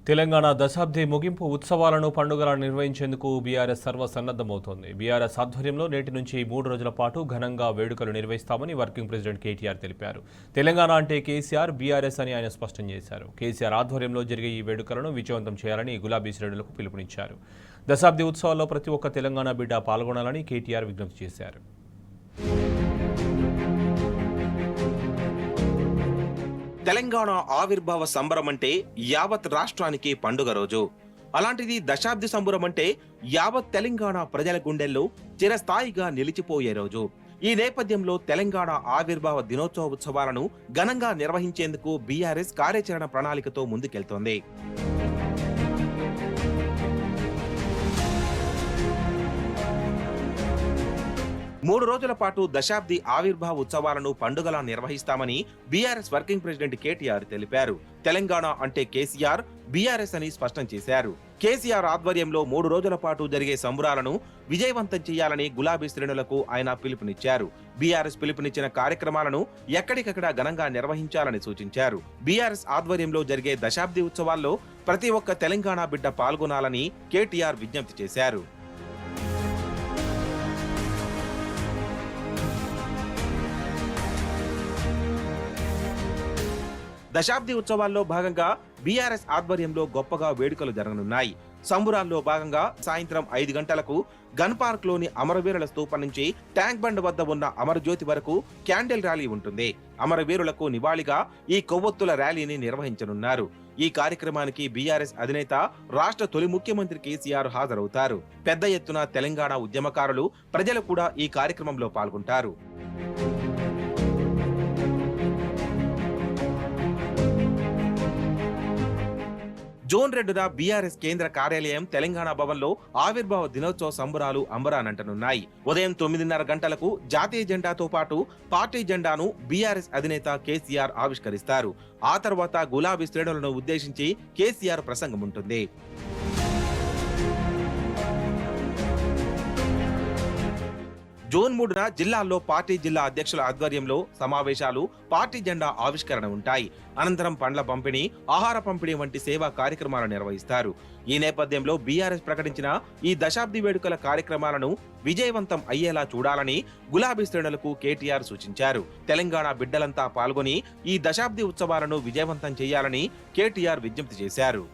తెలంగాణ దశాబ్ది ముగింపు ఉత్సవాలను పండుగలను నిర్వహించేందుకు బీఆర్ఎస్ సర్వసన్నద్ధమవుతోంది. బీఆర్ఎస్ ఆధ్వర్యంలో నేటి నుంచి 3 రోజుల పాటు ఘనంగా వేడుకలు నిర్వహిస్తామని వర్కింగ్ ప్రెసిడెంట్ కేటీఆర్ తెలిపారు. తెలంగాణ అంటే కేసీఆర్, బీఆర్ఎస్ అని ఆయన స్పష్టం చేశారు. కేసీఆర్ ఆధ్వర్యంలో జరిగే ఈ వేడుకలను విజయవంతం చేయాలని గులాబీ శ్రేణులకు పిలుపునిచ్చారు. దశాబ్ది ఉత్సవాల్లో ప్రతి ఒక్క తెలంగాణ బిడ్డ పాల్గొనాలని కేటీఆర్ విజ్ఞప్తి చేశారు. తెలంగాణ ఆవిర్భావ సంబరం అంటే యావత్ రాష్ట్రానికి పండుగ రోజు. అలాంటిది దశాబ్ది సంబరం అంటే యావత్ తెలంగాణ ప్రజల గుండెల్లో చిరస్థాయిగా నిలిచిపోయే రోజు. ఈ నేపథ్యంలో తెలంగాణ ఆవిర్భావ దినోత్సవ ఉత్సవాలను ఘనంగా నిర్వహించేందుకు బీఆర్ఎస్ కార్యాచరణ ప్రణాళికతో ముందుకెళ్తోంది. మూడు రోజుల పాటు దశాబ్ది ఆవిర్భావ ఉత్సవాలను పండుగలా నిర్వహిస్తామని బీఆర్ఎస్ వర్కింగ్ ప్రెసిడెంట్ కేటీఆర్ తెలిపారు. తెలంగాణ అంటే కేసీఆర్, బీఆర్ఎస్ అని స్పష్టం చేశారు. కేసీఆర్ ఆధ్వర్యంలో 3 రోజుల పాటు జరిగే సంబరాలను విజయవంతం చేయాలని గులాబీ శ్రేణులకు ఆయన పిలుపునిచ్చారు. బీఆర్ఎస్ పిలుపునిచ్చిన కార్యక్రమాలను ఎక్కడికక్కడ ఘనంగా నిర్వహించాలని సూచించారు. బీఆర్ఎస్ ఆధ్వర్యంలో జరిగే దశాబ్ది ఉత్సవాల్లో ప్రతి ఒక్క తెలంగాణ బిడ్డ పాల్గొనాలని కేటీఆర్ విజ్ఞప్తి చేశారు. దశాబ్ది ఉత్సవాల్లో భాగంగా బీఆర్ఎస్ ఆధ్వర్యంలో గొప్పగా వేడుకలు జరగనున్నాయి. సంబురాల్లో భాగంగా సాయంత్రం 5 గంటలకు గన్ పార్క్ లోని అమరవీరుల స్తూపం నుంచి ట్యాంక్ బండ్ వద్ద ఉన్న అమరజ్యోతి వరకు క్యాండిల్ ర్యాలీ ఉంటుంది. అమరవీరులకు నివాళిగా ఈ కొవ్వొత్తుల ర్యాలీని నిర్వహించనున్నారు. ఈ కార్యక్రమానికి బీఆర్ఎస్ అధినేత, రాష్ట్ర తొలి ముఖ్యమంత్రి కేసీఆర్ హాజరవుతారు. పెద్ద ఎత్తున తెలంగాణ ఉద్యమకారులు, ప్రజలు కూడా ఈ కార్యక్రమంలో పాల్గొంటారు. జూన్ 2న బీఆర్ఎస్ కేంద్ర కార్యాలయం తెలంగాణ భవన్ లో ఆవిర్భావ దినోత్సవ సంబరాలు అంబరానంటనున్నాయి. ఉదయం 9:30 గంటలకు జాతీయ జెండాతో పాటు పార్టీ జెండాను బీఆర్ఎస్ అధినేత కేసీఆర్ ఆవిష్కరిస్తారు. ఆ తర్వాత గులాబీ శ్రేణులను ఉద్దేశించి కేసీఆర్ ప్రసంగం ఉంటుంది. జూన్ 3న జిల్లాల్లో పార్టీ జిల్లా అధ్యక్షుల ఆధ్వర్యంలో సమావేశాలు, పార్టీ జెండా ఆవిష్కరణ ఉంటాయి. అనంతరం పండ్ల పంపిణీ, ఆహార పంపిణీ వంటి సేవా కార్యక్రమాలు నిర్వహిస్తారు. ఈ నేపథ్యంలో బీఆర్ఎస్ ప్రకటించిన ఈ దశాబ్ది వేడుకల కార్యక్రమాలను విజయవంతం అయ్యేలా చూడాలని గులాబీ శ్రేణులకు కేటీఆర్ సూచించారు. తెలంగాణ బిడ్డలంతా పాల్గొని ఈ దశాబ్ది ఉత్సవాలను విజయవంతం చేయాలని కేటీఆర్ విజ్ఞప్తి చేశారు.